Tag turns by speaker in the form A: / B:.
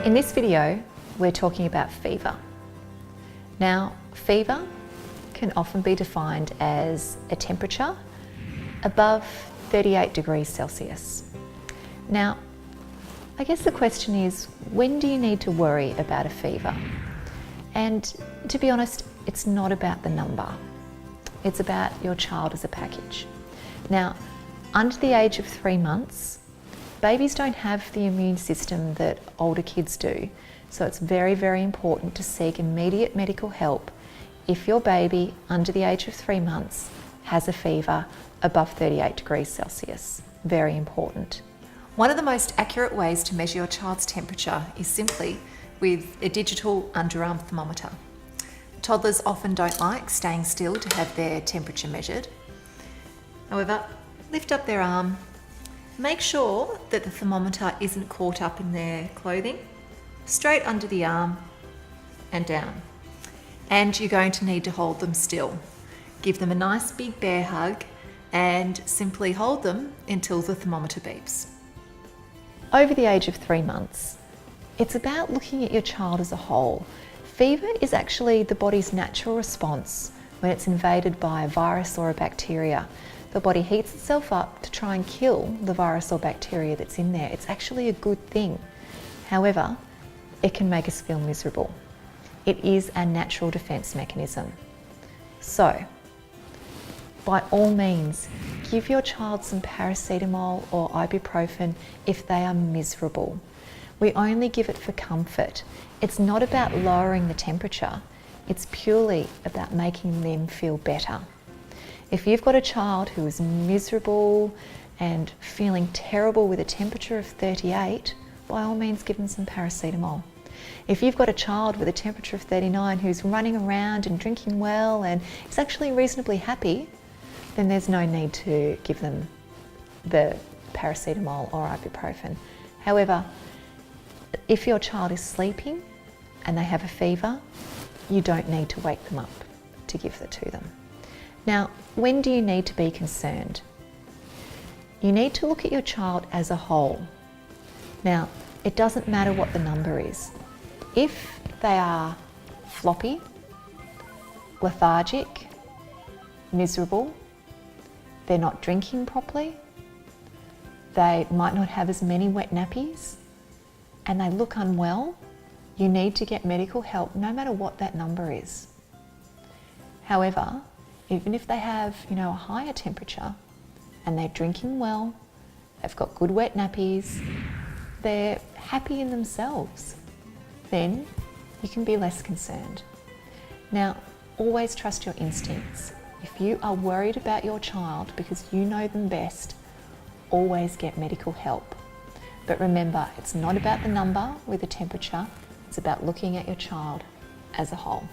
A: In this video, we're talking about fever. Now, fever can often be defined as a temperature above 38 degrees Celsius. Now, I guess the question is, when do you need to worry about a fever? And to be honest, it's not about the number. It's about your child as a package. Now, under the age of 3 months, babies don't have the immune system that older kids do. So it's very, very important to seek immediate medical help if your baby under the age of 3 months has a fever above 38 degrees Celsius. Very important. One of the most accurate ways to measure your child's temperature is simply with a digital underarm thermometer. Toddlers often don't like staying still to have their temperature measured. However, lift up their arm, make sure that the thermometer isn't caught up in their clothing, straight under the arm and down. And you're going to need to hold them still. Give them a nice big bear hug and simply hold them until the thermometer beeps. Over the age of 3 months, it's about looking at your child as a whole. Fever is actually the body's natural response when it's invaded by a virus or a bacteria. The body heats itself up to try and kill the virus or bacteria that's in there. It's actually a good thing. However, it can make us feel miserable. It is a natural defense mechanism. So, by all means, give your child some paracetamol or ibuprofen if they are miserable. We only give it for comfort. It's not about lowering the temperature. It's purely about making them feel better. If you've got a child who is miserable and feeling terrible with a temperature of 38, by all means give them some paracetamol. If you've got a child with a temperature of 39 who's running around and drinking well and is actually reasonably happy, then there's no need to give them the paracetamol or ibuprofen. However, if your child is sleeping and they have a fever, you don't need to wake them up to give it to them. Now, when do you need to be concerned? You need to look at your child as a whole. Now, it doesn't matter what the number is. If they are floppy, lethargic, miserable, they're not drinking properly, they might not have as many wet nappies, and they look unwell, you need to get medical help no matter what that number is. However, even if they have, a higher temperature and they're drinking well, they've got good wet nappies, they're happy in themselves, then you can be less concerned. Now, always trust your instincts. If you are worried about your child because you know them best, always get medical help. But remember, it's not about the number with the temperature, it's about looking at your child as a whole.